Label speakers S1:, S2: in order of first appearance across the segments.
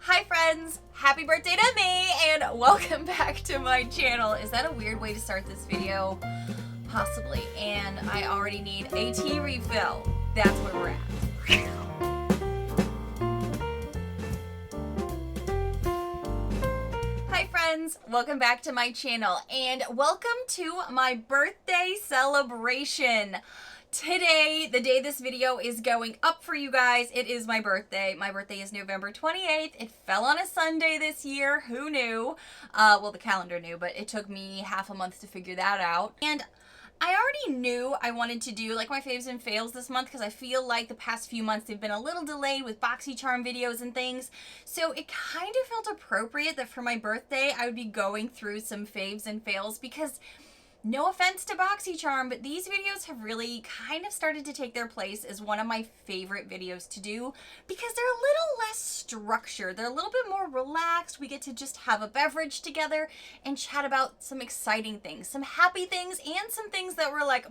S1: Hi friends, happy birthday to me and welcome back to my channel. Is that a weird way to start this video? Possibly. And I already need a tea refill. That's where we're at. Hi friends, welcome back to my channel and welcome to my birthday celebration. Today, the day this video is going up for you guys, it is my birthday. My birthday is November 28th. It fell on a Sunday this year. Who knew? Well, the calendar knew, but it took me half a month to figure that out. And I already knew I wanted to do like my faves and fails this month because I feel like the past few months they've been a little delayed with Boxycharm videos and things. So it kind of felt appropriate that for my birthday I would be going through some faves and fails because no offense to Boxycharm, but these videos have really kind of started to take their place as one of my favorite videos to do because they're a little less structured. They're a little bit more relaxed. We get to just have a beverage together and chat about some exciting things, some happy things, and some things that we're like,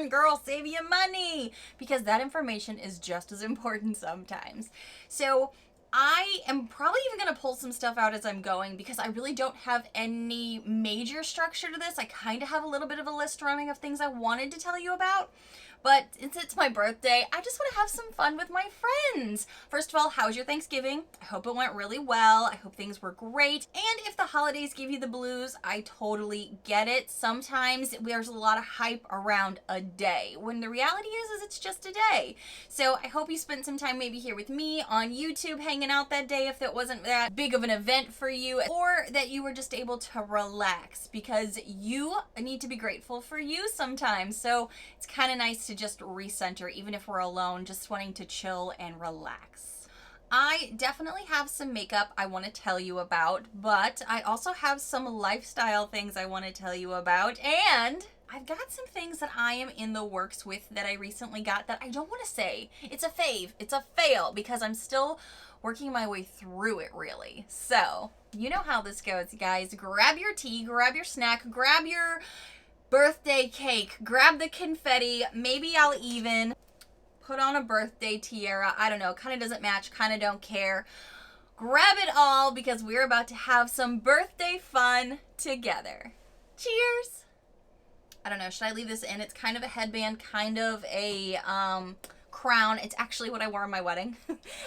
S1: girl, save your money, because that information is just as important sometimes. So I am probably even going to pull some stuff out as I'm going because I really don't have any major structure to this. I kind of have a little bit of a list running of things I wanted to tell you about. But since it's my birthday, I just want to have some fun with my friends. First of all, how was your Thanksgiving? I hope it went really well. I hope things were great. And if the holidays give you the blues, I totally get it. Sometimes there's a lot of hype around a day when the reality is it's just a day. So I hope you spent some time maybe here with me on YouTube hanging out that day if it wasn't that big of an event for you, or that you were just able to relax because you need to be grateful for you sometimes. So it's kind of nice to just recenter, even if we're alone, just wanting to chill and relax. I definitely have some makeup I want to tell you about, but I also have some lifestyle things I want to tell you about, and I've got some things that I am in the works with that I recently got that I don't want to say. It's a fave, it's a fail, because I'm still working my way through it, really. So, you know how this goes, you guys. Grab your tea, grab your snack, grab your birthday cake, grab the confetti. Maybe I'll even put on a birthday tiara. I don't know, kind of doesn't match, kind of don't care. Grab it all because we're about to have some birthday fun together. Cheers. I don't know, should I leave this in? It's kind of a headband, kind of a crown. It's actually what I wore in my wedding.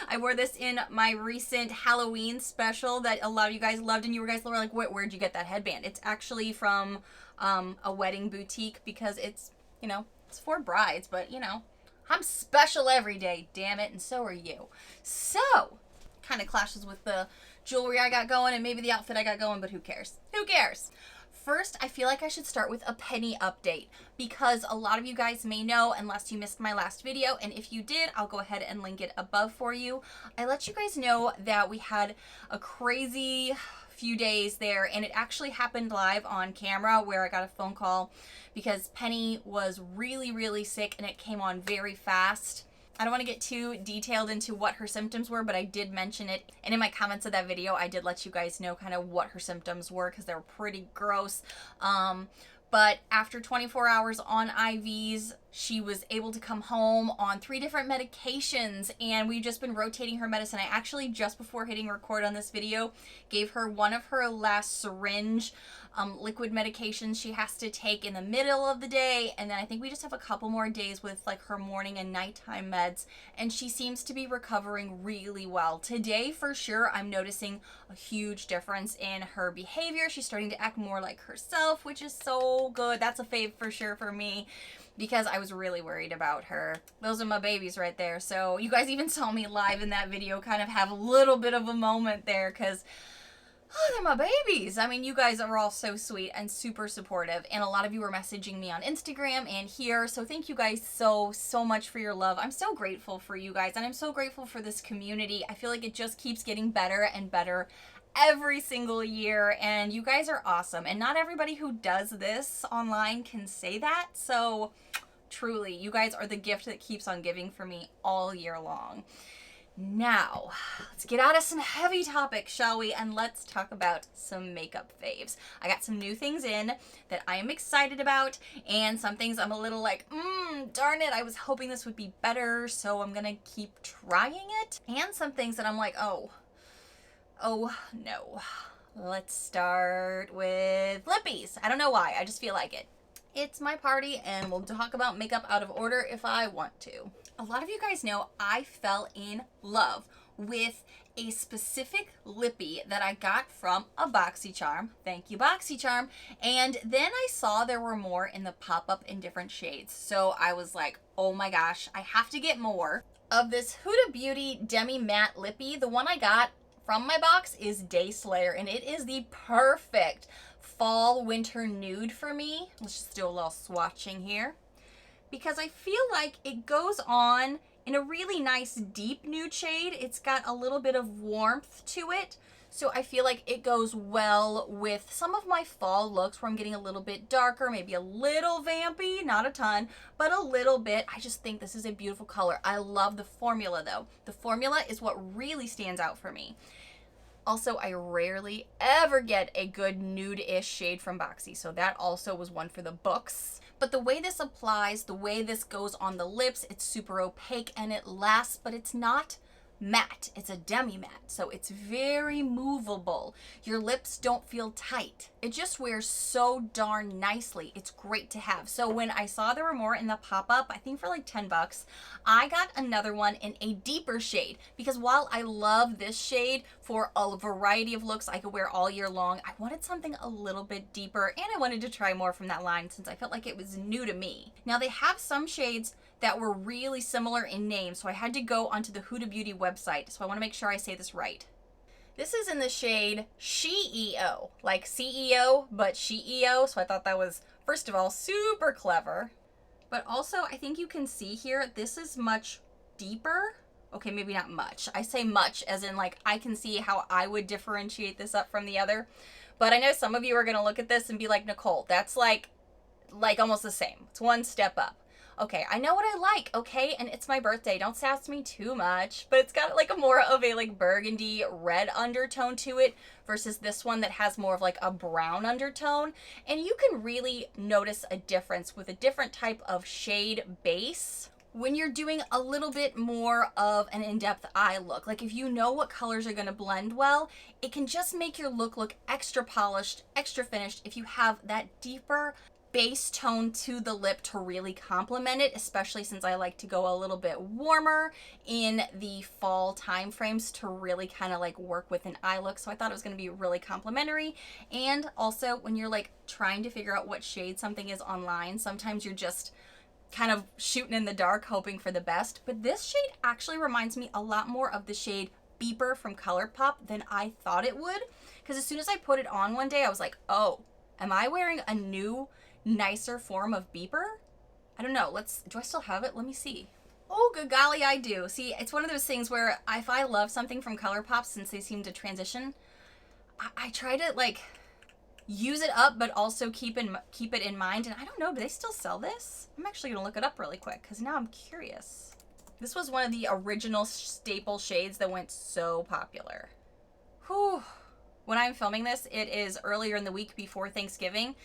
S1: I wore this in my recent Halloween special that a lot of you guys loved, and you guys were like, where'd you get that headband? It's actually from a wedding boutique because it's, you know, it's for brides, but you know, I'm special every day, damn it, and so are you. So, kind of clashes with the jewelry I got going and maybe the outfit I got going, but who cares? Who cares? First, I feel like I should start with a penny update because a lot of you guys may know, unless you missed my last video, and if you did, I'll go ahead and link it above for you. I let you guys know that we had a crazy few days there, and it actually happened live on camera where I got a phone call because Penny was really, really sick and it came on very fast. I don't want to get too detailed into what her symptoms were, but I did mention it. And in my comments of that video, I did let you guys know kind of what her symptoms were because they were pretty gross. But after 24 hours on IVs, she was able to come home on 3 different medications, and we've just been rotating her medicine. I actually, just before hitting record on this video, gave her one of her last syringe liquid medications she has to take in the middle of the day, and then I think we just have a couple more days with like her morning and nighttime meds, and she seems to be recovering really well. Today, for sure, I'm noticing a huge difference in her behavior. She's starting to act more like herself, which is so good. That's a fave for sure for me, because I was really worried about her. Those are my babies right there. So you guys even saw me live in that video kind of have a little bit of a moment there because, oh, they're my babies. I mean, you guys are all so sweet and super supportive, and a lot of you were messaging me on Instagram and here, so thank you guys so much for your love. I'm so grateful for you guys, and I'm so grateful for this community. I feel like it just keeps getting better and better every single year, and you guys are awesome, and not everybody who does this online can say that, so truly, you guys are the gift that keeps on giving for me all year long. Now, let's get out of some heavy topics, shall we? And let's talk about some makeup faves. I got some new things in that I am excited about, and some things I'm a little like, darn it, I was hoping this would be better, so I'm gonna keep trying it. And some things that I'm like, oh, Oh no. Let's start with lippies. I don't know why, I just feel like it. It's my party and we'll talk about makeup out of order if I want to. A lot of you guys know I fell in love with a specific lippy that I got from a Boxycharm. Thank you, Boxycharm. And then I saw there were more in the pop-up in different shades. So I was like, oh my gosh, I have to get more of this Huda Beauty Demi Matte Lippy. The one I got from my box is Day Slayer, and it is the perfect fall winter nude for me. Let's just do a little swatching here, because I feel like it goes on in a really nice deep nude shade. It's got a little bit of warmth to it, so I feel like it goes well with some of my fall looks where I'm getting a little bit darker, maybe a little vampy, not a ton, but a little bit. I just think this is a beautiful color. I love the formula though. The formula is what really stands out for me. Also, I rarely ever get a good nude-ish shade from Boxy, so that also was one for the books. But the way this applies, the way this goes on the lips, it's super opaque and it lasts, but it's not matte. It's a demi-matte, so it's very movable. Your lips don't feel tight. It just wears so darn nicely. It's great to have. So when I saw there were more in the pop-up, I think for like 10 bucks, I got another one in a deeper shade, because while I love this shade for a variety of looks I could wear all year long, I wanted something a little bit deeper, and I wanted to try more from that line since I felt like it was new to me. Now they have some shades that were really similar in name, so I had to go onto the Huda Beauty website, so I want to make sure I say this right. This is in the shade CEO, like CEO, but CEO, so I thought that was, first of all, super clever. But also, I think you can see here, this is much deeper. Okay, maybe not much. I say much as in like, I can see how I would differentiate this up from the other. But I know some of you are going to look at this and be like, Nicole, that's like almost the same. It's one step up. Okay, I know what I like, okay? And it's my birthday. Don't sass me too much. But it's got like a more of a like burgundy red undertone to it versus this one that has more of like a brown undertone. And you can really notice a difference with a different type of shade base when you're doing a little bit more of an in-depth eye look. Like if you know what colors are going to blend well, it can just make your look extra polished, extra finished if you have that deeper base tone to the lip to really complement it, especially since I like to go a little bit warmer in the fall time frames to really kind of like work with an eye look. So I thought it was going to be really complimentary. And also when you're like trying to figure out what shade something is online, sometimes you're just kind of shooting in the dark hoping for the best. But this shade actually reminds me a lot more of the shade Beeper from ColourPop than I thought it would, because as soon as I put it on one day I was like, oh, am I wearing a new nicer form of Beeper? I don't know. Do I still have it? Let me see. Oh, good golly, I do. See, it's one of those things where if I love something from ColourPop, since they seem to transition, I try to like use it up, but also keep it in mind. And I don't know, do they still sell this? I'm actually gonna look it up really quick because now I'm curious. This was one of the original staple shades that went so popular. Whew. When I'm filming this, it is earlier in the week before Thanksgiving,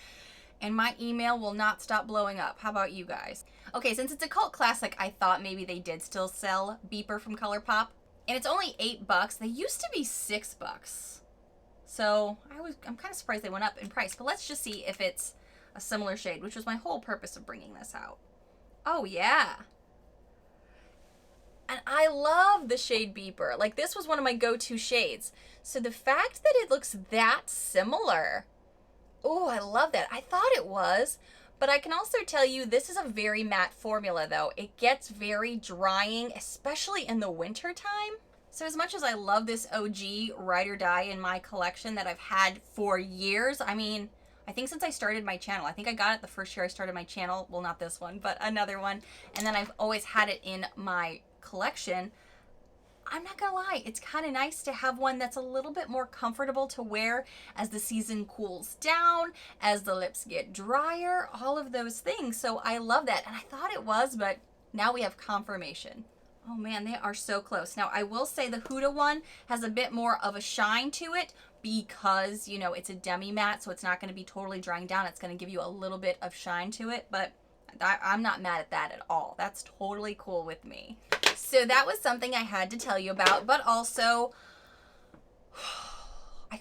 S1: and my email will not stop blowing up. How about you guys? Okay, since it's a cult classic, I thought maybe they did still sell Beeper from ColourPop, and it's only $8. They used to be $6. So I'm kind of surprised they went up in price, but let's just see if it's a similar shade, which was my whole purpose of bringing this out. Oh yeah. And I love the shade Beeper. Like this was one of my go-to shades. So the fact that it looks that similar, oh, I love that. I thought it was, but I can also tell you this is a very matte formula though. It gets very drying, especially in the winter time. So as much as I love this OG Ride or Die in my collection that I've had for years, I mean, I think since I started my channel, I think I got it the first year I started my channel. Well, not this one, but another one. And then I've always had it in my collection. I'm not gonna lie, it's kind of nice to have one that's a little bit more comfortable to wear as the season cools down, as the lips get drier, all of those things. So I love that. And I thought it was, but now we have confirmation. Oh man, they are so close. Now I will say the Huda one has a bit more of a shine to it because, you know, it's a demi matte, so it's not going to be totally drying down. It's going to give you a little bit of shine to it, but I'm not mad at that at all. That's totally cool with me. So that was something I had to tell you about, but also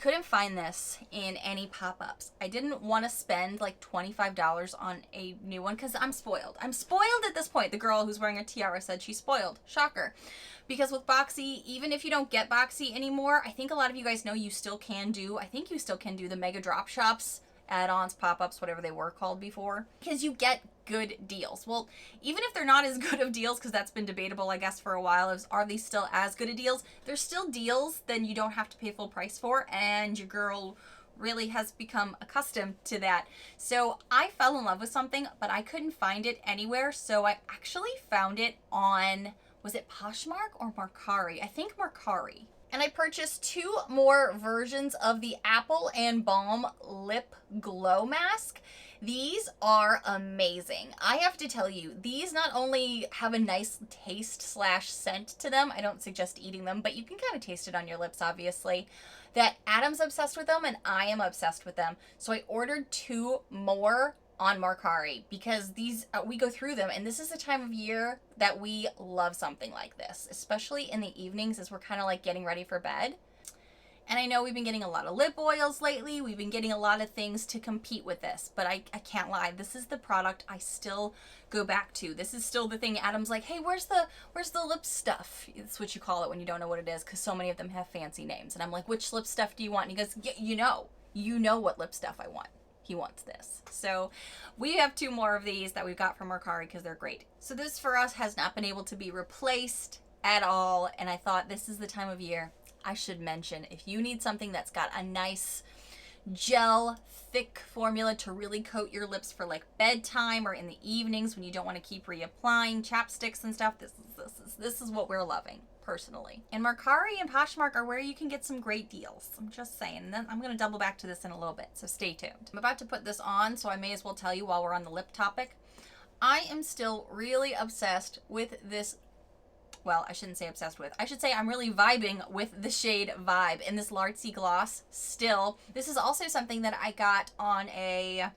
S1: couldn't find this in any pop-ups. I didn't want to spend like $25 on a new one because I'm spoiled. I'm spoiled at this point. The girl who's wearing a tiara said she's spoiled. Shocker. Because with Boxy, even if you don't get Boxy anymore, I think a lot of you guys know you still can do, I think you still can do the mega drop shops, add-ons, pop-ups, whatever they were called before, because you get good deals. Well, even if they're not as good of deals, because that's been debatable, I guess, for a while, are they still as good of deals? They're still deals, then you don't have to pay full price for, and your girl really has become accustomed to that. So I fell in love with something, but I couldn't find it anywhere, so I actually found it on, was it Poshmark or Mercari? I think Mercari. And I purchased 2 more versions of the Apple and Balm Lip Glow Mask. These are amazing. I have to tell you, these not only have a nice taste / scent to them, I don't suggest eating them, but you can kind of taste it on your lips, obviously, that Adam's obsessed with them and I am obsessed with them. So I ordered 2 more on Mercari because these, we go through them, and this is the time of year that we love something like this, especially in the evenings as we're kind of like getting ready for bed. And I know we've been getting a lot of lip oils lately. We've been getting a lot of things to compete with this, but I can't lie. This is the product I still go back to. This is still the thing. Adam's like, hey, where's the lip stuff? It's what you call it when you don't know what it is, because so many of them have fancy names. And I'm like, which lip stuff do you want? And he goes, yeah, you know what lip stuff I want. He wants this. So we have 2 more of these that we got from Mercari because they're great. So this for us has not been able to be replaced at all. And I thought this is the time of year I should mention, if you need something that's got a nice gel thick formula to really coat your lips for like bedtime or in the evenings when you don't want to keep reapplying chapsticks and stuff, this is what we're loving personally. And Mercari and Poshmark are where you can get some great deals. I'm just saying. And then I'm going to double back to this in a little bit, so stay tuned. I'm about to put this on, so I may as well tell you while we're on the lip topic. I am still really obsessed with this. Well, I shouldn't say obsessed with. I should say I'm really vibing with the shade Vibe in this Lartsy gloss still. This is also something that I got on a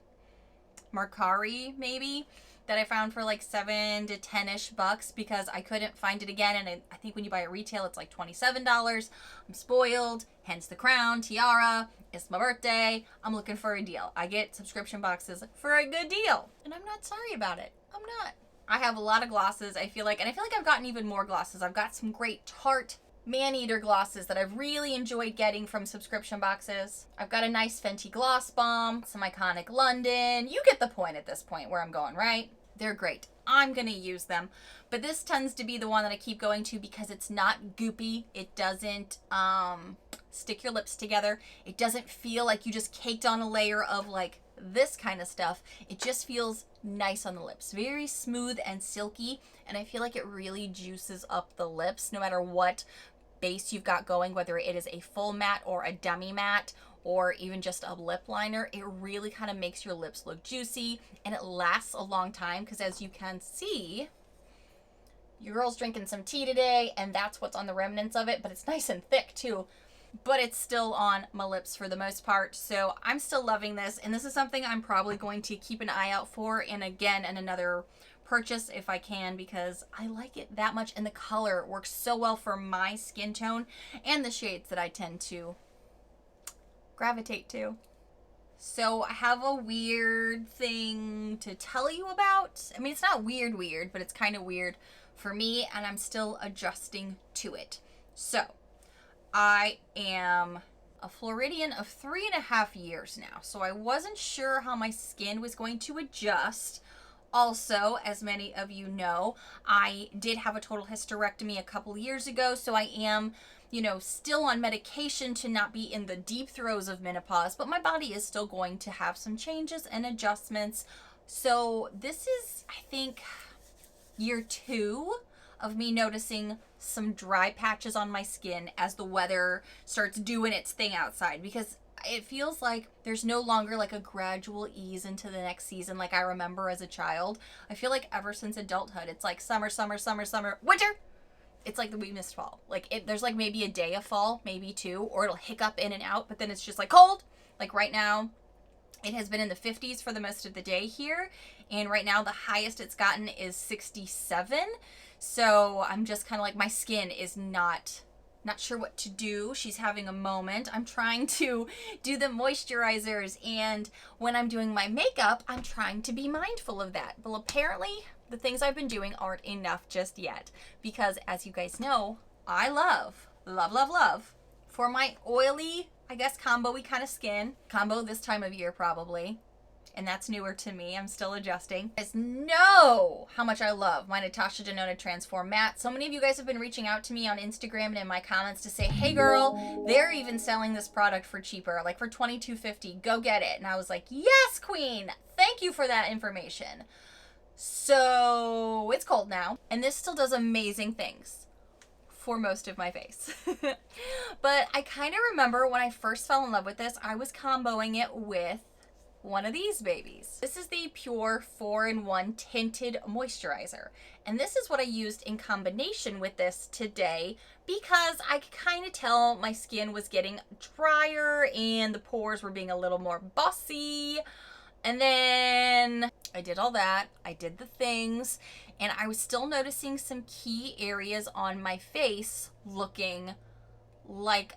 S1: Mercari maybe, that I found for like $7 to $10-ish because I couldn't find it again. And I think when you buy it retail, it's like $27. I'm spoiled, hence the crown, tiara. It's my birthday. I'm looking for a deal. I get subscription boxes for a good deal, and I'm not sorry about it. I'm not. I have a lot of glosses, I feel like, and I feel like I've gotten even more glosses. I've got some great Tarte man-eater glosses that I've really enjoyed getting from subscription boxes. I've got a nice Fenty gloss bomb, some iconic London. You get the point at this point where I'm going, right? They're great. I'm gonna use them. But this tends to be the one that I keep going to because it's not goopy. It doesn't stick your lips together. It doesn't feel like you just caked on a layer of like this kind of stuff. It just feels nice on the lips, very smooth and silky, and I feel like it really juices up the lips no matter what base you've got going, whether it is a full matte or a demi matte or even just a lip liner. It really kind of makes your lips look juicy, and it lasts a long time because, as you can see, your girl's drinking some tea today, and that's what's on the remnants of it, but it's nice and thick too. But it's still on my lips for the most part, so I'm still loving this, and this is something I'm probably going to keep an eye out for, and again, in another purchase if I can, because I like it that much, and the color works so well for my skin tone and the shades that I tend to gravitate to. So I have a weird thing to tell you about. I mean, it's not weird, but it's kind of weird for me, and I'm still adjusting to it. So I am a Floridian of 3.5 years now, so I wasn't sure how my skin was going to adjust. Also, as many of you know, I did have a total hysterectomy a couple years ago, so I am, still on medication to not be in the deep throes of menopause, but my body is still going to have some changes and adjustments. So this is, I think, year 2 of me noticing some dry patches on my skin as the weather starts doing its thing outside, because it feels like there's no longer like a gradual ease into the next season like I remember as a child. I feel like ever since adulthood, it's like summer, winter. It's like we missed fall. Like there's like maybe a day of fall, maybe 2, or it'll hiccup in and out, but then it's just like cold. Like right now, it has been in the 50s for the most of the day here, and right now the highest it's gotten is 67. So I'm just kind of like, my skin is not not sure what to do. She's having a moment. I'm trying to do the moisturizers, and when I'm doing my makeup, I'm trying to be mindful of that. Well, apparently the things I've been doing aren't enough just yet, because as you guys know, I love for my oily, I guess, combo-y kind of skin. Combo this time of year probably. And that's newer to me. I'm still adjusting. You guys know how much I love my Natasha Denona Transform Matte. So many of you guys have been reaching out to me on Instagram and in my comments to say, hey girl, they're even selling this product for cheaper, like for $22.50. Go get it. And I was like, yes, queen. Thank you for that information. So it's cold now, and this still does amazing things for most of my face. But I kind of remember when I first fell in love with this, I was comboing it with one of these babies. This is the Pure 4-in-1 Tinted Moisturizer. And this is what I used in combination with this today because I could kind of tell my skin was getting drier and the pores were being a little more bossy. And then I did all that. I did the things. And I was still noticing some key areas on my face looking like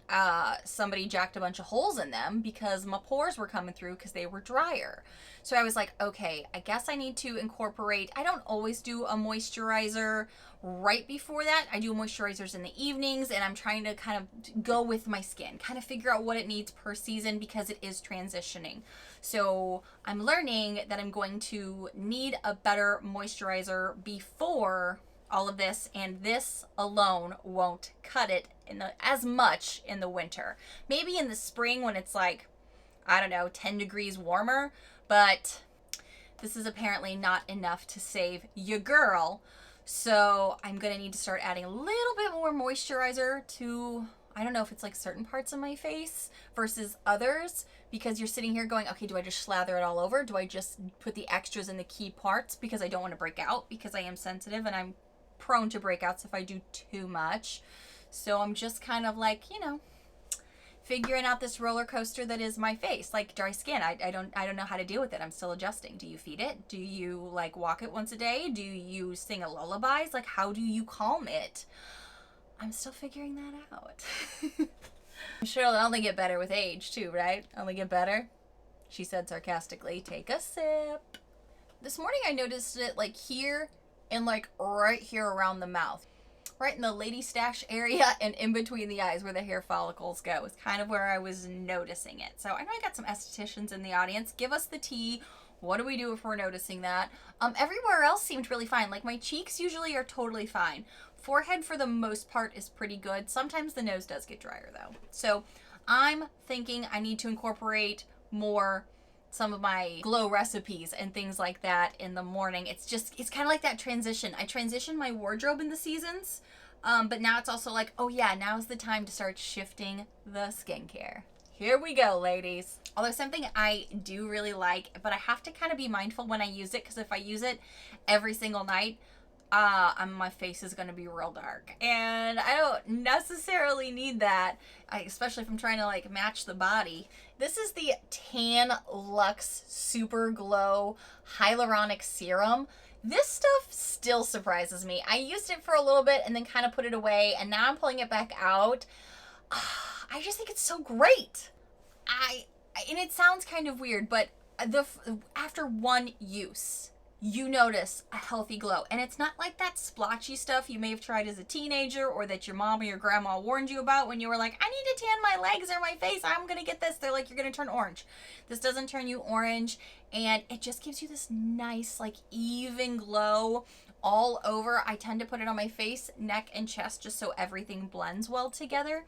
S1: somebody jacked a bunch of holes in them because my pores were coming through because they were drier. So I was like, okay, I guess I need to incorporate, I don't always do a moisturizer right before that. I do moisturizers in the evenings, and I'm trying to kind of go with my skin, kind of figure out what it needs per season because it is transitioning. So I'm learning that I'm going to need a better moisturizer before all of this, and this alone won't cut it as much in the winter. Maybe in the spring when it's like, I don't know, 10 degrees warmer, but this is apparently not enough to save your girl. So I'm gonna need to start adding a little bit more moisturizer to, I don't know if it's like certain parts of my face versus others, because you're sitting here going, okay, do I just slather it all over? Do I just put the extras in the key parts because I don't want to break out, because I am sensitive and I'm prone to breakouts if I do too much. So I'm just kind of like, you know, figuring out this roller coaster that is my face, like dry skin. I don't know how to deal with it. I'm still adjusting. Do you feed it? Do you like walk it once a day? Do you sing a lullabies? Like, how do you calm it? I'm still figuring that out. I'm sure it'll only get better with age too, right? Only get better. She said sarcastically, take a sip. This morning I noticed it like here and like right here around the mouth. Right in the lady stash area and in between the eyes where the hair follicles go is kind of where I was noticing it. So I know I got some estheticians in the audience. Give us the tea. What do we do if we're noticing that? Everywhere else seemed really fine. Like my cheeks usually are totally fine. Forehead for the most part is pretty good. Sometimes the nose does get drier though. So I'm thinking I need to incorporate more some of my glow recipes and things like that in the morning. It's kind of like that transition. I transition my wardrobe in the seasons, but now it's also like, oh yeah, now's the time to start shifting the skincare. Here we go, ladies. Although something I do really like, but I have to kind of be mindful when I use it, because if I use it every single night, my face is going to be real dark, and I don't necessarily need that, especially if I'm trying to like match the body. This is the Tan Luxe Super Glow Hyaluronic Serum. This stuff still surprises me. I used it for a little bit and then kind of put it away, and now I'm pulling it back out. I just think it's so great. And it sounds kind of weird, but after one use, you notice a healthy glow. And it's not like that splotchy stuff you may have tried as a teenager, or that your mom or your grandma warned you about when you were like, I need to tan my legs or my face, I'm gonna get this. They're like, you're gonna turn orange. This doesn't turn you orange, and it just gives you this nice, like, even glow all over. I tend to put it on my face, neck, and chest just so everything blends well together.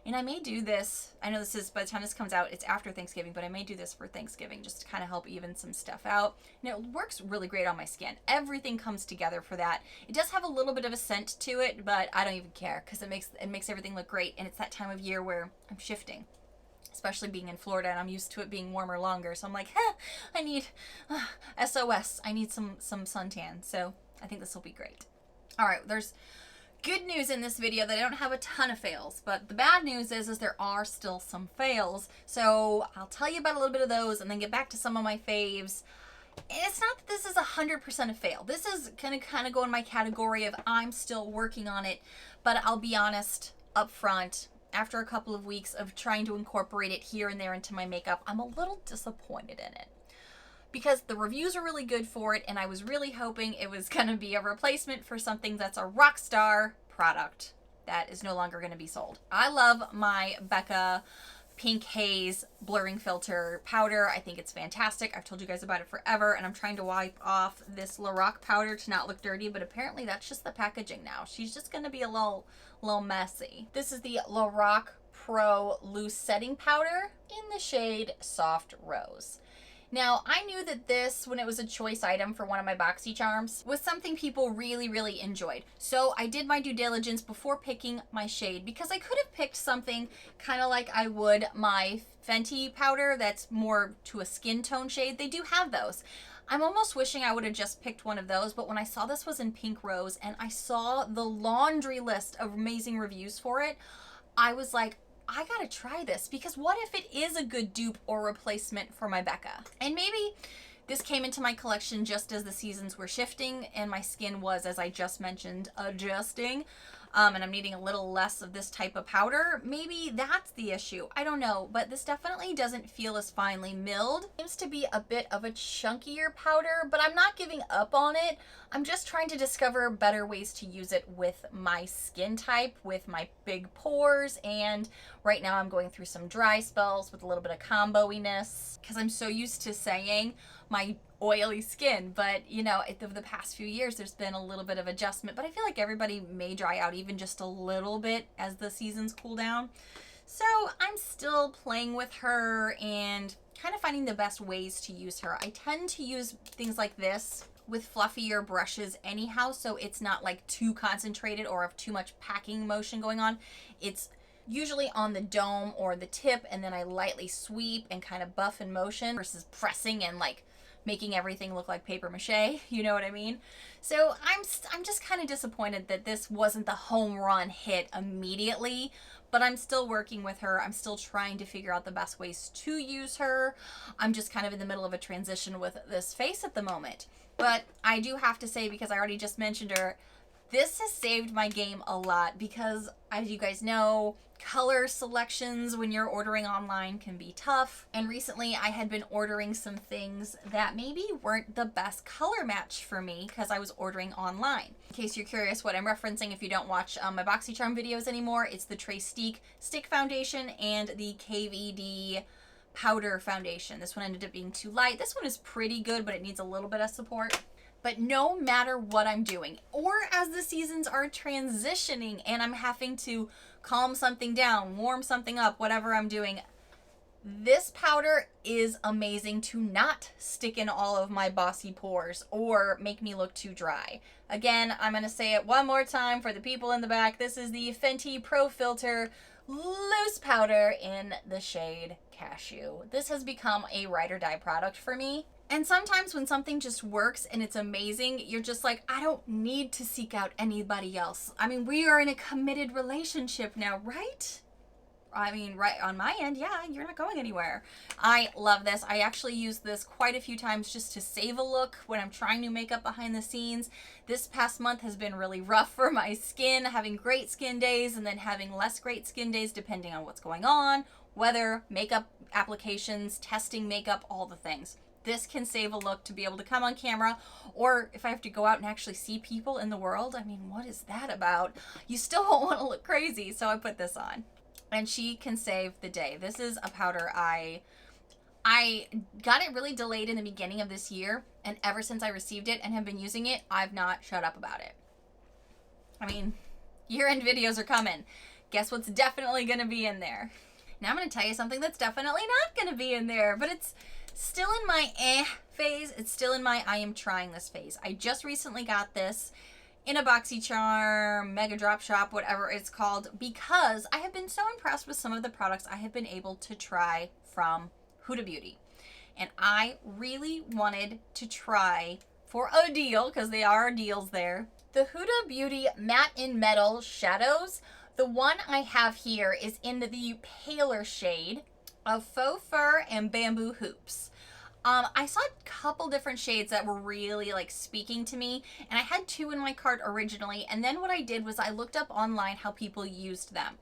S1: And I may do this, I know this is, by the time this comes out, it's after Thanksgiving, but I may do this for Thanksgiving just to kind of help even some stuff out. And it works really great on my skin. Everything comes together for that. It does have a little bit of a scent to it, but I don't even care because it makes everything look great. And it's that time of year where I'm shifting, especially being in Florida, and I'm used to it being warmer longer. So I'm like, I need SOS. I need some suntan. So I think this will be great. All right, there's good news in this video that I don't have a ton of fails, but the bad news is there are still some fails. So I'll tell you about a little bit of those and then get back to some of my faves. It's not that this is 100% a fail. This is gonna kind of go in my category of I'm still working on it, but I'll be honest, up front, after a couple of weeks of trying to incorporate it here and there into my makeup, I'm a little disappointed in it. Because the reviews are really good for it, and I was really hoping it was going to be a replacement for something that's a rock star product that is no longer going to be sold. I love my Becca Pink Haze blurring filter powder. I think it's fantastic. I've told you guys about it forever, and I'm trying to wipe off this Lorac powder to not look dirty, but apparently that's just the packaging now. She's just going to be a little messy. This is the Lorac Pro Loose Setting Powder in the shade Soft Rose. Now, I knew that this, when it was a choice item for one of my Boxycharms, was something people really, really enjoyed. So I did my due diligence before picking my shade, because I could have picked something kind of like I would my Fenty powder that's more to a skin tone shade. They do have those. I'm almost wishing I would have just picked one of those, but when I saw this was in Pink Rose and I saw the laundry list of amazing reviews for it, I was like, I gotta try this, because what if it is a good dupe or replacement for my Becca? And maybe this came into my collection just as the seasons were shifting and my skin was, as I just mentioned, adjusting. And I'm needing a little less of this type of powder. Maybe that's the issue. I don't know, but this definitely doesn't feel as finely milled. Seems to be a bit of a chunkier powder, but I'm not giving up on it. I'm just trying to discover better ways to use it with my skin type, with my big pores, and right now I'm going through some dry spells with a little bit of combo-iness, because I'm so used to saying my oily skin, but you know, over the past few years there's been a little bit of adjustment, but I feel like everybody may dry out even just a little bit as the seasons cool down. So I'm still playing with her and kind of finding the best ways to use her. I tend to use things like this with fluffier brushes anyhow, so it's not like too concentrated or of too much packing motion going on. It's usually on the dome or the tip, and then I lightly sweep and kind of buff in motion versus pressing and like making everything look like paper mache, you know what I mean? So I'm just kind of disappointed that this wasn't the home run hit immediately, but I'm still working with her. I'm still trying to figure out the best ways to use her. I'm just kind of in the middle of a transition with this face at the moment. But I do have to say, because I already just mentioned her, this has saved my game a lot, because as you guys know, color selections when you're ordering online can be tough. And recently I had been ordering some things that maybe weren't the best color match for me because I was ordering online. In case you're curious what I'm referencing, if you don't watch my Boxycharm videos anymore, it's the Trace Stick Foundation and the KVD Powder Foundation. This one ended up being too light. This one is pretty good, but it needs a little bit of support. But no matter what I'm doing, or as the seasons are transitioning and I'm having to calm something down, warm something up, whatever I'm doing, this powder is amazing to not stick in all of my bossy pores or make me look too dry. Again, I'm going to say it one more time for the people in the back. This is the Fenty Pro Filter Loose Powder in the shade Cashew. This has become a ride or die product for me. And sometimes when something just works and it's amazing, you're just like, I don't need to seek out anybody else. I mean, we are in a committed relationship now, right? I mean, right on my end, yeah, you're not going anywhere. I love this. I actually use this quite a few times just to save a look when I'm trying new makeup behind the scenes. This past month has been really rough for my skin, having great skin days and then having less great skin days depending on what's going on, weather, makeup applications, testing makeup, all the things. This can save a look to be able to come on camera, or if I have to go out and actually see people in the world, I mean, what is that about? You still won't want to look crazy, so I put this on. And she can save the day. This is a powder I got it really delayed in the beginning of this year, and ever since I received it and have been using it, I've not shut up about it. I mean, year-end videos are coming. Guess what's definitely going to be in there? Now I'm going to tell you something that's definitely not going to be in there, but it's still in my phase. It's still in my I am trying this phase. I just recently got this in a Boxycharm, Mega Drop Shop, whatever it's called, because I have been so impressed with some of the products I have been able to try from Huda Beauty. And I really wanted to try, for a deal, because they are deals there, the Huda Beauty Matte in Metal Shadows. The one I have here is in the paler shade of Faux Fur and Bamboo Hoops. I saw a couple different shades that were really like speaking to me, and I had 2 in my cart originally, and then what I did was I looked up online how people used them.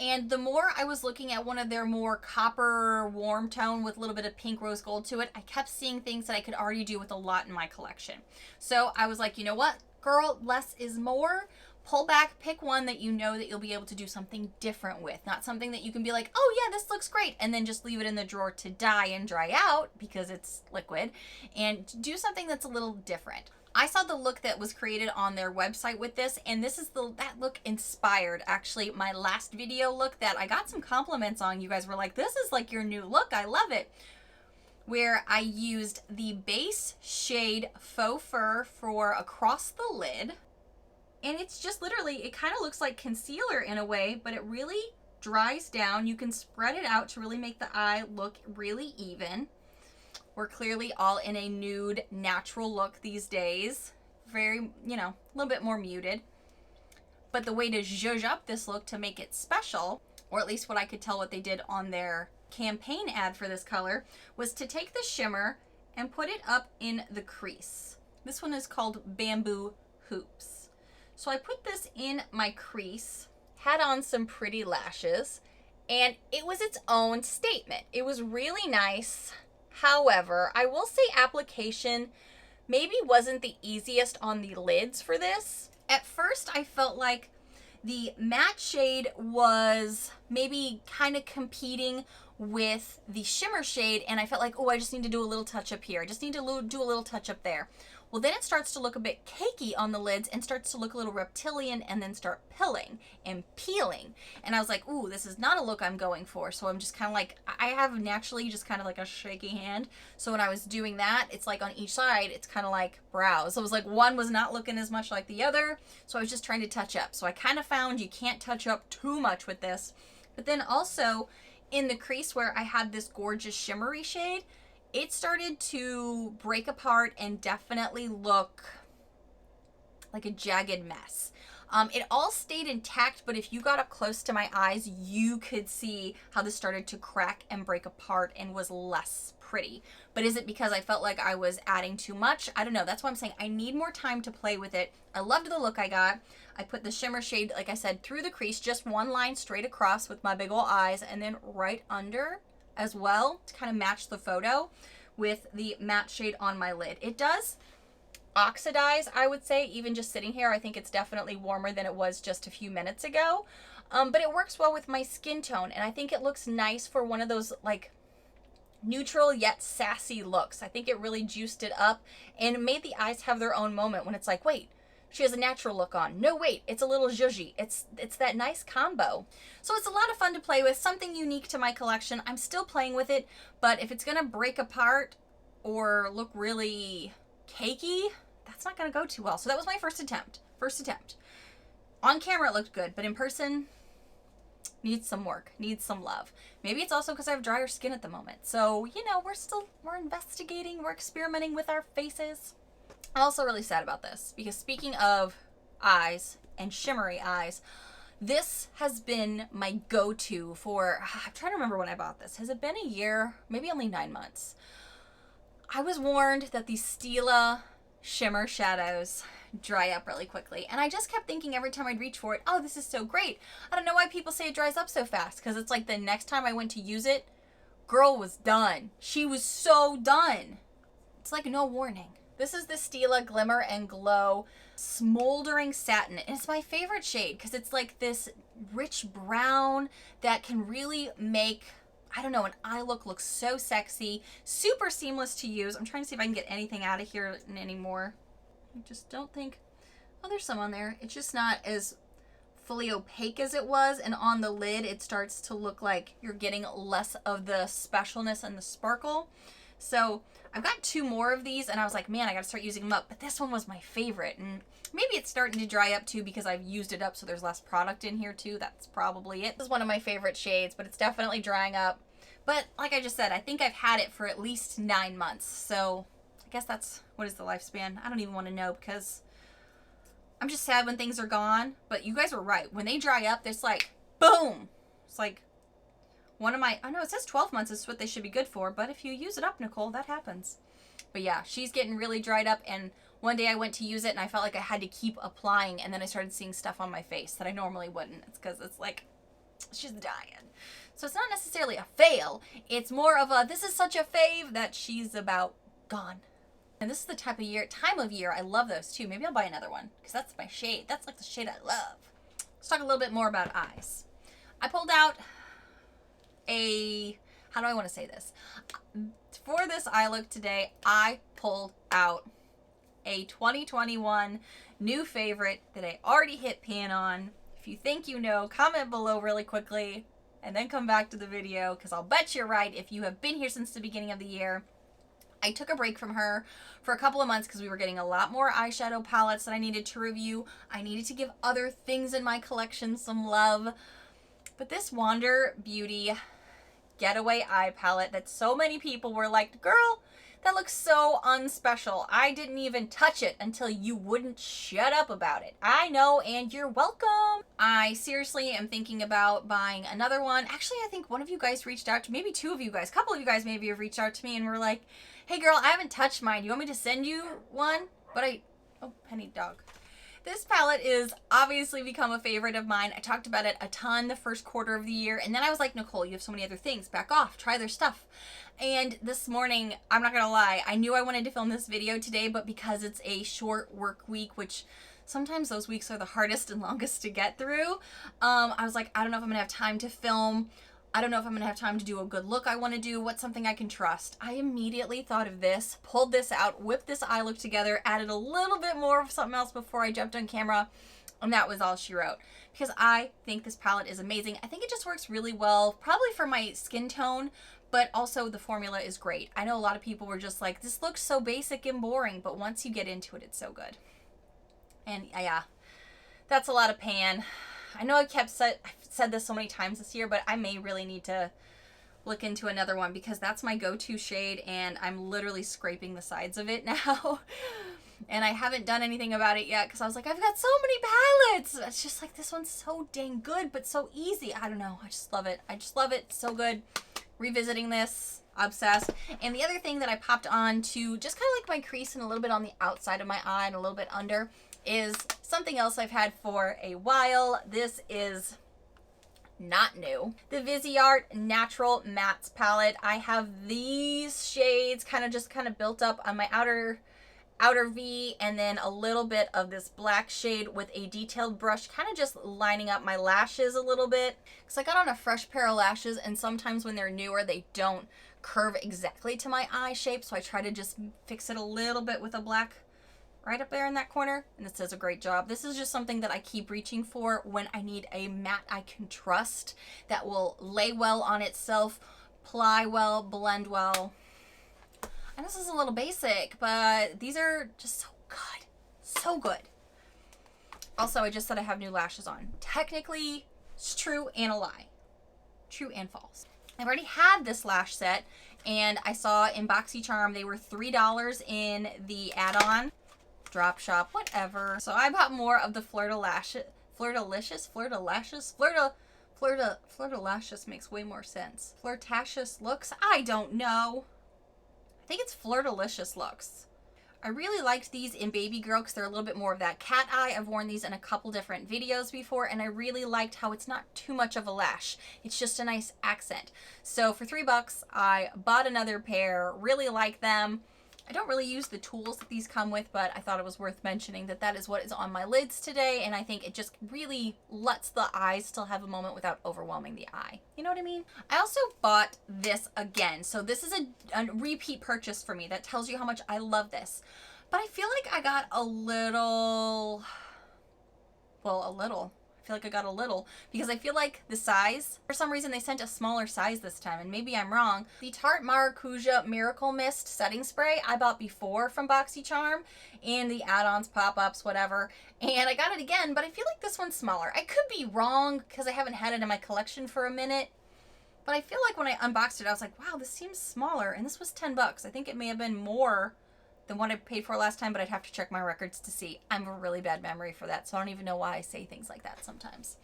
S1: And the more I was looking at one of their more copper warm tone with a little bit of pink rose gold to it, I kept seeing things that I could already do with a lot in my collection. So I was like, you know what, girl, less is more. Pull back, pick one that you know that you'll be able to do something different with. Not something that you can be like, oh yeah, this looks great, and then just leave it in the drawer to die and dry out because it's liquid, and do something that's a little different. I saw the look that was created on their website with this, and this is that look inspired actually my last video look that I got some compliments on. You guys were like, this is like your new look, I love it. Where I used the base shade Faux Fur for across the lid. And it's just literally, it kind of looks like concealer in a way, but it really dries down. You can spread it out to really make the eye look really even. We're clearly all in a nude, natural look these days. Very, you know, a little bit more muted. But the way to zhuzh up this look to make it special, or at least what I could tell what they did on their campaign ad for this color, was to take the shimmer and put it up in the crease. This one is called Bamboo Hoops. So I put this in my crease, had on some pretty lashes, and it was its own statement. It was really nice. However, I will say application maybe wasn't the easiest on the lids for this. At first, I felt like the matte shade was maybe kind of competing with the shimmer shade, and I felt like, oh, I just need to do a little touch up here. I just need to do a little touch up there. Well, then it starts to look a bit cakey on the lids and starts to look a little reptilian and then start pilling and peeling. And I was like, ooh, this is not a look I'm going for. So I'm just kind of like, I have naturally just kind of like a shaky hand. So when I was doing that, it's like on each side, it's kind of like brows. So it was like one was not looking as much like the other. So I was just trying to touch up. So I kind of found you can't touch up too much with this. But then also in the crease where I had this gorgeous shimmery shade, it started to break apart and definitely look like a jagged mess. It all stayed intact, but if you got up close to my eyes, you could see how this started to crack and break apart and was less pretty. But is it because I felt like I was adding too much? I don't know. That's why I'm saying I need more time to play with it. I loved the look I got. I put the shimmer shade, like I said, through the crease, just one line straight across with my big ol' eyes, and then right under as well to kind of match the photo with the matte shade on my lid. It does oxidize, I would say, even just sitting here. I think it's definitely warmer than it was just a few minutes ago, but it works well with my skin tone, and I think it looks nice for one of those like neutral yet sassy looks. I think it really juiced it up and made the eyes have their own moment when it's like, wait, she has a natural look on. No, wait, it's a little zhuzhy. It's that nice combo. So it's a lot of fun to play with, something unique to my collection. I'm still playing with it, but if it's gonna break apart or look really cakey, that's not gonna go too well. So that was my first attempt. On camera it looked good, but in person, needs some work, needs some love. Maybe it's also because I have drier skin at the moment. So, you know, we're investigating, we're experimenting with our faces. I'm also really sad about this because speaking of eyes and shimmery eyes, this has been my go-to for, I'm trying to remember when I bought this. Has it been a year? Maybe only 9 months. I was warned that these Stila shimmer shadows dry up really quickly. And I just kept thinking every time I'd reach for it, oh, this is so great. I don't know why people say it dries up so fast, because it's like the next time I went to use it, girl was done. She was so done. It's like no warning. This is the Stila Glimmer and Glow Smoldering Satin. And it's my favorite shade because it's like this rich brown that can really make, I don't know, an eye look so sexy, super seamless to use. I'm trying to see if I can get anything out of here anymore. I just don't think, oh, there's some on there. It's just not as fully opaque as it was, and on the lid it starts to look like you're getting less of the specialness and the sparkle. So I've got 2 more of these and I was like, man, I gotta start using them up, but this one was my favorite, and maybe it's starting to dry up too because I've used it up, so there's less product in here too. That's probably it. This is one of my favorite shades, but it's definitely drying up. But like I just said, I think I've had it for at least 9 months, so I guess that's, what is the lifespan? I don't even want to know because I'm just sad when things are gone. But you guys were right. When they dry up, it's like, boom. It's like one of my, I know it says 12 months is what they should be good for, but if you use it up, Nichole, that happens. But yeah, she's getting really dried up, and one day I went to use it and I felt like I had to keep applying, and then I started seeing stuff on my face that I normally wouldn't. It's because it's like, she's dying. So it's not necessarily a fail. It's more of a, this is such a fave that she's about gone. And this is the time of year I love those too. Maybe I'll buy another one because that's my shade. That's like the shade I love. Let's talk a little bit more about eyes. I pulled out a, how do I want to say this? For this eye look today, I pulled out a 2021 new favorite that I already hit pan on. If you think you know, comment below really quickly and then come back to the video because I'll bet you're right if you have been here since the beginning of the year. I took a break from her for a couple of months because we were getting a lot more eyeshadow palettes that I needed to review. I needed to give other things in my collection some love. But this Huda Beauty Getaway Eye Palette that so many people were like, girl, that looks so unspecial. I didn't even touch it until you wouldn't shut up about it. I know, and you're welcome. I seriously am thinking about buying another one. Actually, I think one of you guys reached out to, maybe two of you guys, a couple of you guys maybe have reached out to me and were like, hey girl, I haven't touched mine. You want me to send you one? But oh, Penny dog. This palette is obviously become a favorite of mine. I talked about it a ton the first quarter of the year, and then I was like, Nichole, you have so many other things. Back off. Try their stuff. And this morning, I'm not going to lie, I knew I wanted to film this video today, but because it's a short work week, which sometimes those weeks are the hardest and longest to get through, I was like, I don't know if I'm going to have time to film. I don't know if I'm going to have time to do a good look I want to do. What's something I can trust? I immediately thought of this, pulled this out, whipped this eye look together, added a little bit more of something else before I jumped on camera, and that was all she wrote. Because I think this palette is amazing. I think it just works really well, probably for my skin tone, but also the formula is great. I know a lot of people were just like, this looks so basic and boring, but once you get into it, it's so good. And yeah, that's a lot of pan. I know I've said this so many times this year, but I may really need to look into another one because that's my go-to shade, and I'm literally scraping the sides of it now. And I haven't done anything about it yet because I was like, I've got so many palettes. It's just like, this one's so dang good, but so easy. I don't know. I just love it. I just love it. So good. Revisiting this. Obsessed. And the other thing that I popped on to just kind of like my crease and a little bit on the outside of my eye and a little bit under is something else I've had for a while. This is not new. The Viseart Natural Mattes palette. I have these shades kind of built up on my outer V, and then a little bit of this black shade with a detailed brush, kind of just lining up my lashes a little bit. Because I got on a fresh pair of lashes, and sometimes when they're newer, they don't curve exactly to my eye shape, so I try to just fix it a little bit with a black right up there in that corner, and it does a great job. This is just something that I keep reaching for when I need a matte I can trust that will lay well on itself, ply well, blend well. And this is a little basic, but these are just so good. So good. Also, I just said I have new lashes on. Technically, it's true and a lie. True and false. I've already had this lash set, and I saw in Boxycharm they were $3 in the add-on. Drop shop, whatever. So I bought more of the Flirtalashes makes way more sense. Flirtatious looks? I don't know. I think it's Flirtalicious looks. I really liked these in Baby Girl because they're a little bit more of that cat eye. I've worn these in a couple different videos before, and I really liked how it's not too much of a lash. It's just a nice accent. So for $3, I bought another pair. Really like them. I don't really use the tools that these come with, but I thought it was worth mentioning that that is what is on my lids today, and I think it just really lets the eyes still have a moment without overwhelming the eye. You know what I mean? I also bought this again. So this is a repeat purchase for me. That tells you how much I love this. But I feel like I got a little, I feel like I got a little because I feel like the size, for some reason they sent a smaller size this time, and maybe I'm wrong. The Tarte Maracuja Miracle Mist setting spray I bought before from Boxycharm in the add-ons, pop-ups, whatever, and I got it again, but I feel like this one's smaller. I could be wrong because I haven't had it in my collection for a minute, but I feel like when I unboxed it I was like, wow, this seems smaller, and this was $10. I think it may have been more than what I paid for last time, but I'd have to check my records to see. I have a really bad memory for that, so I don't even know why I say things like that sometimes.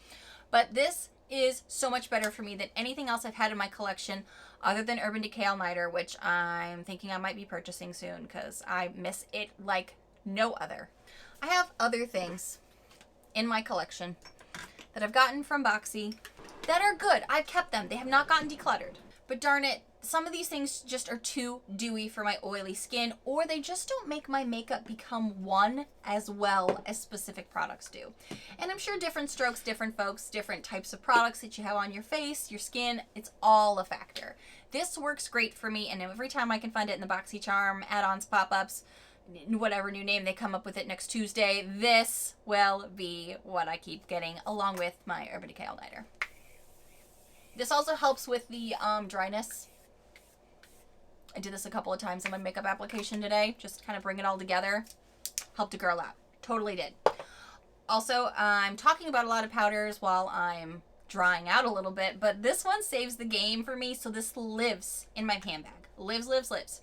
S1: But this is so much better for me than anything else I've had in my collection other than Urban Decay All Nighter, which I'm thinking I might be purchasing soon because I miss it like no other. I have other things in my collection that I've gotten from Boxy that are good. I've kept them. They have not gotten decluttered. But darn it, some of these things just are too dewy for my oily skin, or they just don't make my makeup become one as well as specific products do. And I'm sure different strokes, different folks, different types of products that you have on your face, your skin, it's all a factor. This works great for me, and every time I can find it in the Boxycharm add-ons, pop-ups, whatever new name they come up with it next Tuesday, this will be what I keep getting along with my Urban Decay All Nighter. This also helps with the dryness. I did this a couple of times in my makeup application today, just kind of bring it all together. Helped a girl out. Totally did. Also, I'm talking about a lot of powders while I'm drying out a little bit, but this one saves the game for me, so this lives in my handbag. Lives, lives, lives.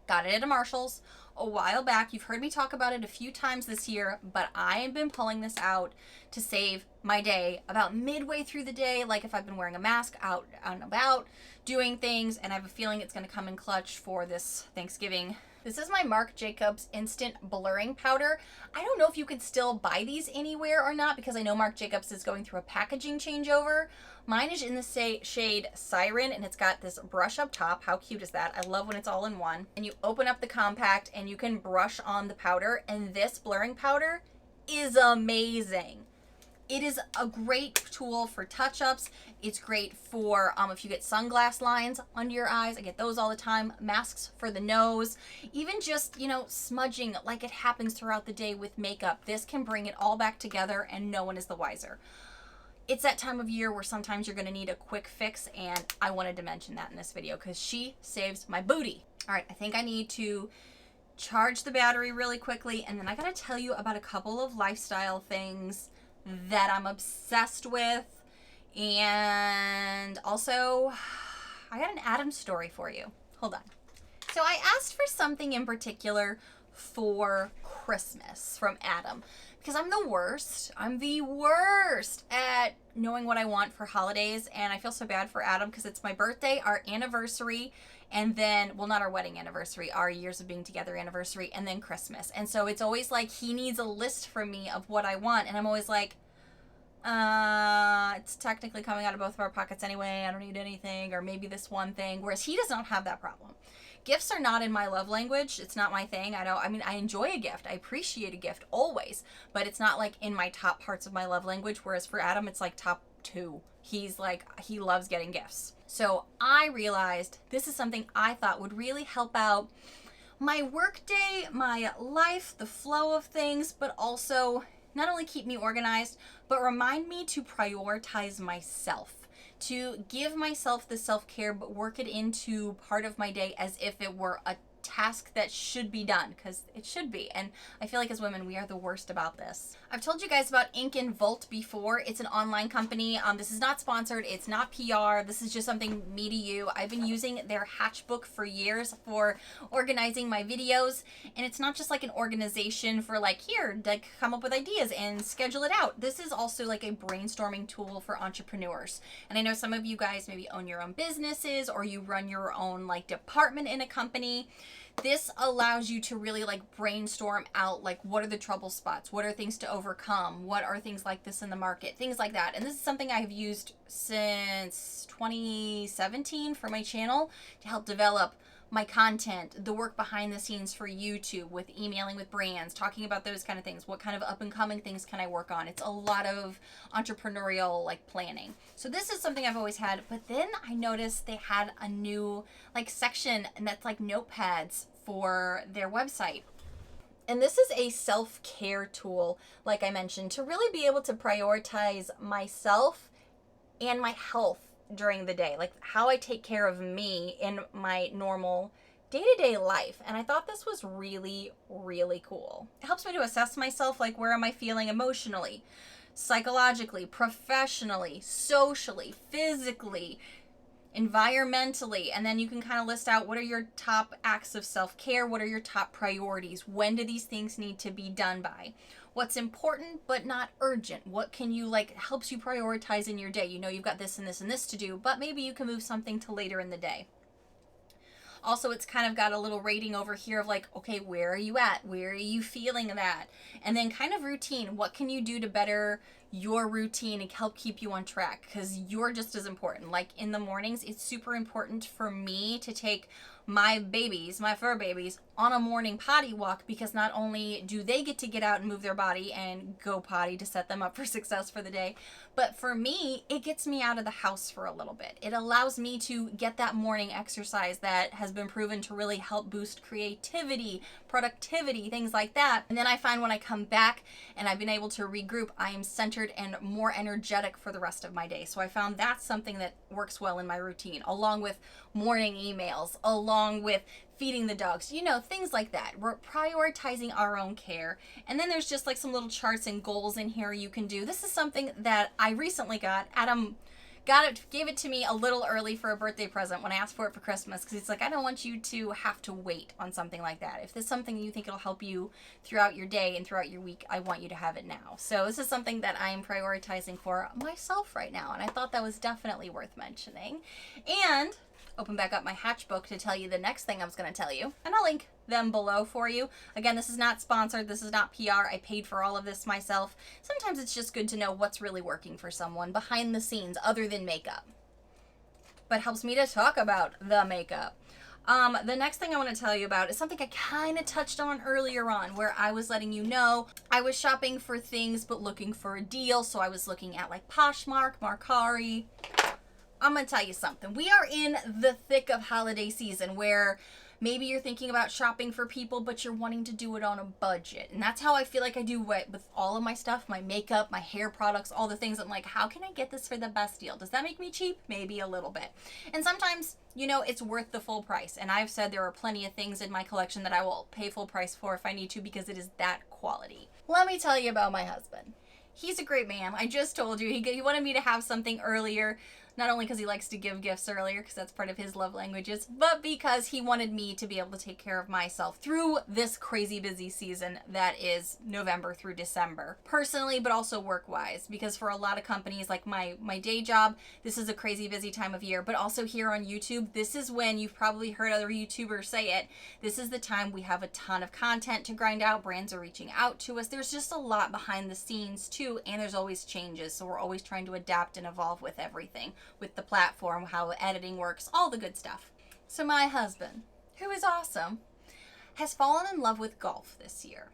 S1: Got it at a Marshall's a while back. You've heard me talk about it a few times this year, but I have been pulling this out to save my day about midway through the day, like if I've been wearing a mask out and about doing things, and I have a feeling it's going to come in clutch for this Thanksgiving. This is my Marc Jacobs Instant Blurring Powder. I don't know if you can still buy these anywhere or not, because I know Marc Jacobs is going through a packaging changeover. Mine is in the shade Siren, and it's got this brush up top. How cute is that? I love when it's all in one. And you open up the compact and you can brush on the powder, and this blurring powder is amazing. It is a great tool for touch-ups. It's great for if you get sunglass lines under your eyes. I get those all the time. Masks for the nose. Even just, you know, smudging like it happens throughout the day with makeup. This can bring it all back together and no one is the wiser. It's that time of year where sometimes you're going to need a quick fix, and I wanted to mention that in this video because she saves my booty. All right, I think I need to charge the battery really quickly, and then I got to tell you about a couple of lifestyle things that I'm obsessed with. And also, I got an Addons story for you. Hold on. So I asked for something in particular for Christmas from Adam, because I'm the worst. I'm the worst at knowing what I want for holidays, and I feel so bad for Adam because it's my birthday, our anniversary, and then, well, not our wedding anniversary, our years of being together anniversary, and then Christmas. And so it's always like he needs a list from me of what I want, and I'm always like, it's technically coming out of both of our pockets anyway, I don't need anything, or maybe this one thing, whereas he does not have that problem. Gifts are not in my love language. It's not my thing. I mean, I enjoy a gift. I appreciate a gift always, but it's not like in my top parts of my love language, whereas for Adam, it's like top 2. He's like, he loves getting gifts. So I realized this is something I thought would really help out my workday, my life, the flow of things, but also not only keep me organized, but remind me to prioritize myself, to give myself the self-care, but work it into part of my day as if it were a task that should be done, because it should be. And I feel like as women, we are the worst about this. I've told you guys about Ink and Volt before. It's an online company. This is not sponsored. It's not PR. This is just something me to you. I've been using their Hatchbook for years for organizing my videos. And it's not just like an organization for like, here, like come up with ideas and schedule it out. This is also like a brainstorming tool for entrepreneurs. And I know some of you guys maybe own your own businesses, or you run your own like department in a company. This allows you to really like brainstorm out like what are the trouble spots, what are things to overcome, what are things like this in the market, things like that. And this is something I've used since 2017 for my channel to help develop my content, the work behind the scenes for YouTube, with emailing with brands, talking about those kind of things. What kind of up and coming things can I work on? It's a lot of entrepreneurial like planning. So this is something I've always had, but then I noticed they had a new like section, and that's like notepads for their website. And this is a self-care tool, like I mentioned, to really be able to prioritize myself and my health during the day, like how I take care of me in my normal day-to-day life. And I thought this was really, really cool. It helps me to assess myself, like where am I feeling emotionally, psychologically, professionally, socially, physically, environmentally. And then you can kind of list out what are your top acts of self-care, what are your top priorities, when do these things need to be done by, what's important but not urgent. What can you like helps you prioritize in your day. You know you've got this and this and this to do, but maybe you can move something to later in the day. Also, it's kind of got a little rating over here of like, okay, where are you at? Where are you feeling that? And then kind of routine. What can you do to better your routine and help keep you on track? Because you're just as important. Like in the mornings, it's super important for me to take my babies, my fur babies, on a morning potty walk, because not only do they get to get out and move their body and go potty to set them up for success for the day, but for me, it gets me out of the house for a little bit. It allows me to get that morning exercise that has been proven to really help boost creativity, productivity, things like that. And then I find when I come back and I've been able to regroup, I am centered and more energetic for the rest of my day. So I found that's something that works well in my routine, along with morning emails, along with feeding the dogs, you know, things like that. We're prioritizing our own care. And then there's just like some little charts and goals in here you can do. This is something that I recently got. Adam gave it to me a little early for a birthday present when I asked for it for Christmas, because he's like, I don't want you to have to wait on something like that. If there's something you think it'll help you throughout your day and throughout your week, I want you to have it now. So this is something that I am prioritizing for myself right now, and I thought that was definitely worth mentioning. And open back up my Hatchbook to tell you the next thing I was going to tell you, and I'll link them below for you. Again, this is not sponsored. This is not PR. I paid for all of this myself. Sometimes it's just good to know what's really working for someone behind the scenes other than makeup, but helps me to talk about the makeup. The next thing I want to tell you about is something I kind of touched on earlier on, where I was letting you know I was shopping for things but looking for a deal. So I was looking at like Poshmark, Mercari. I'm going to tell you something. We are in the thick of holiday season, where maybe you're thinking about shopping for people, but you're wanting to do it on a budget. And that's how I feel like I do with all of my stuff, my makeup, my hair products, all the things. I'm like, how can I get this for the best deal? Does that make me cheap? Maybe a little bit. And sometimes, you know, it's worth the full price. And I've said there are plenty of things in my collection that I will pay full price for if I need to, because it is that quality. Let me tell you about my husband. He's a great man. I just told you, he wanted me to have something earlier. Not only because he likes to give gifts earlier, because that's part of his love languages, but because he wanted me to be able to take care of myself through this crazy busy season that is November through December. Personally, but also work-wise, because for a lot of companies, like my day job, this is a crazy busy time of year, but also here on YouTube, this is when you've probably heard other YouTubers say it. This is the time we have a ton of content to grind out. Brands are reaching out to us. There's just a lot behind the scenes too, and there's always changes. So we're always trying to adapt and evolve with everything, with the platform, how editing works, all the good stuff. So my husband, who is awesome, has fallen in love with golf this year.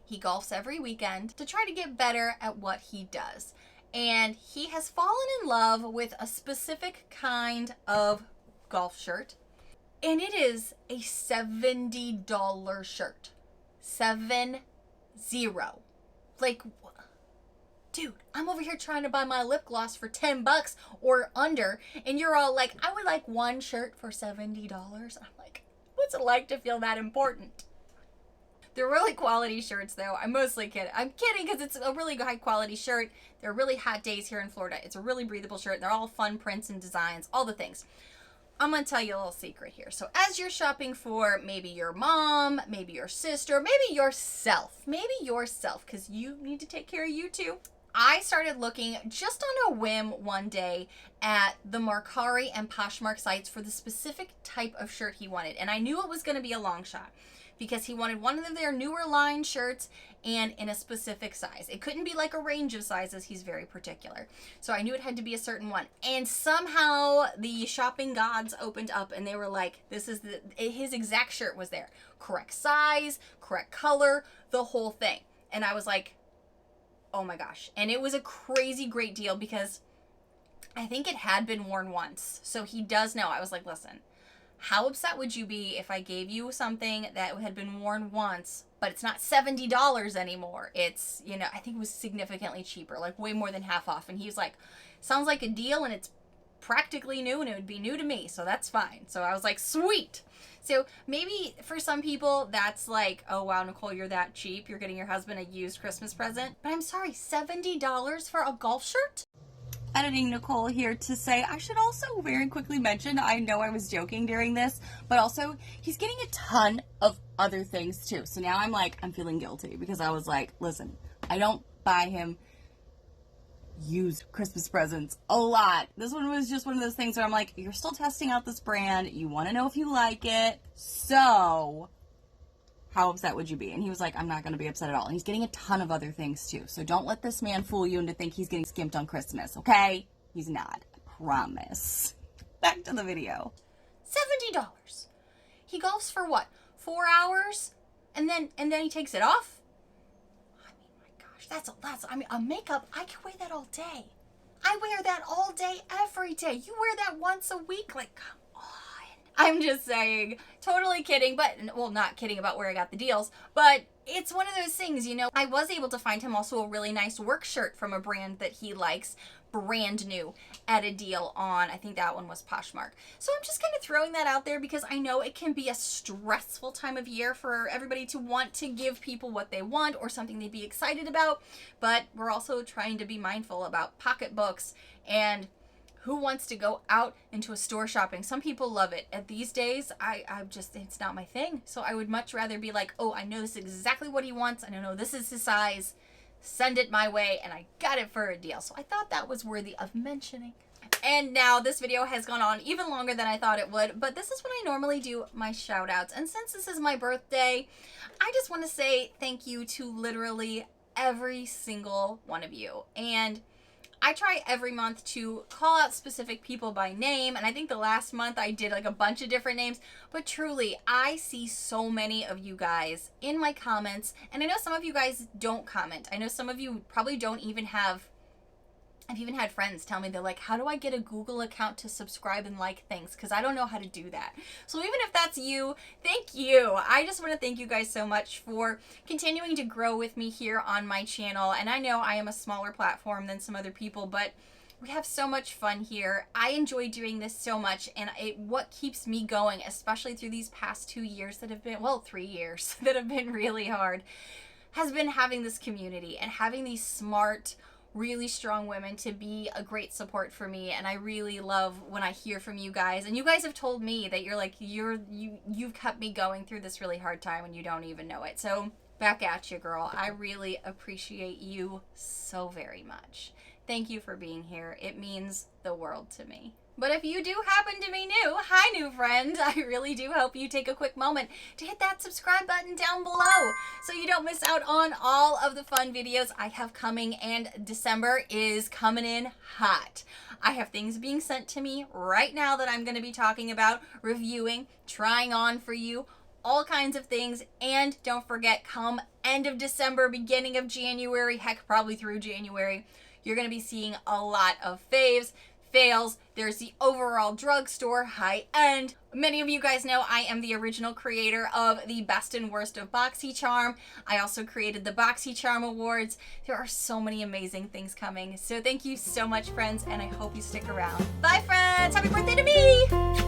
S1: He golfs every weekend to try to get better at what he does. And he has fallen in love with a specific kind of golf shirt. And it is a $70 shirt. 70. Like, dude, I'm over here trying to buy my lip gloss for $10 or under, and you're all like, I would like one shirt for $70. I'm like, what's it like to feel that important? They're really quality shirts, though. I'm mostly kidding. I'm kidding, because it's a really high quality shirt. They're really hot days here in Florida. It's a really breathable shirt. They're all fun prints and designs, all the things. I'm going to tell you a little secret here. So as you're shopping for maybe your mom, maybe your sister, maybe yourself, because you need to take care of you too. I started looking just on a whim one day at the Mercari and Poshmark sites for the specific type of shirt he wanted. And I knew it was going to be a long shot, because he wanted one of their newer line shirts and in a specific size. It couldn't be like a range of sizes. He's very particular. So I knew it had to be a certain one. And somehow the shopping gods opened up and they were like, his exact shirt was there. Correct size, correct color, the whole thing. And I was like, oh my gosh. And it was a crazy great deal, because I think it had been worn once. So he does know. I was like, listen, how upset would you be if I gave you something that had been worn once, but it's not $70 anymore? It's, you know, I think it was significantly cheaper, like way more than half off. And he was like, sounds like a deal, and it's practically new, and it would be new to me, so that's fine. So I was like, sweet. So maybe for some people that's like, oh wow, Nichole, you're that cheap. You're getting your husband a used Christmas present. But I'm sorry, $70 for a golf shirt? editing Nichole here to say I should also very quickly mention, I know I was joking during this, but also he's getting a ton of other things too. So now I'm feeling guilty because I was like, listen, I don't buy him used Christmas presents a lot. This one was just one of those things where I'm like, you're still testing out this brand. You want to know if you like it. So how upset would you be? And he was like, I'm not going to be upset at all. And he's getting a ton of other things too. So don't let this man fool you into think he's getting skimped on Christmas, okay? He's not. I promise. Back to the video. $70. He golfs for what? 4 hours? And then he takes it off? That's a makeup, I can wear that all day. I wear that all day, every day. You wear that once a week, like, come on. I'm just saying, totally kidding, but, well, not kidding about where I got the deals, but it's one of those things, you know. I was able to find him also a really nice work shirt from a brand that he likes, brand new, at a deal on, I think that one was Poshmark. So I'm just kind of throwing that out there because I know it can be a stressful time of year for everybody to want to give people what they want or something they'd be excited about, but we're also trying to be mindful about pocketbooks and who wants to go out into a store shopping. Some people love it. At these days, I'm just, it's not my thing. So I would much rather be like, oh, I know this is exactly what he wants. I know this is his size. Send it my way, and I got it for a deal. So I thought that was worthy of mentioning. And now this video has gone on even longer than I thought it would, but this is when I normally do my shout outs. And since this is my birthday, I just want to say thank you to literally every single one of you. And I try every month to call out specific people by name, and I think the last month I did like a bunch of different names, but truly, I see so many of you guys in my comments, and I know some of you guys don't comment. I know some of you probably don't even have, I've even had friends tell me, they're like, how do I get a Google account to subscribe and like things? Because I don't know how to do that. So even if that's you, thank you. I just want to thank you guys so much for continuing to grow with me here on my channel. And I know I am a smaller platform than some other people, but we have so much fun here. I enjoy doing this so much, and what keeps me going, especially through these past 2 years that have been, well, 3 years that have been really hard, has been having this community and having these smart, really strong women to be a great support for me. And I really love when I hear from you guys, and you guys have told me that you're like, you've kept me going through this really hard time and you don't even know it. So back at you, girl. I really appreciate you so very much. Thank you for being here. It means the world to me. But if you do happen to be new, hi new friend, I really do hope you take a quick moment to hit that subscribe button down below so you don't miss out on all of the fun videos I have coming, and December is coming in hot. I have things being sent to me right now that I'm going to be talking about, reviewing, trying on for you, all kinds of things. And don't forget, come end of December, beginning of January, heck, probably through January, you're going to be seeing a lot of faves, fails. There's the overall drugstore high end. Many of you guys know I am the original creator of the best and worst of Boxycharm. I also created the Boxycharm Awards. There are so many amazing things coming. So thank you so much, friends, and I hope you stick around. Bye, friends. Happy birthday to me.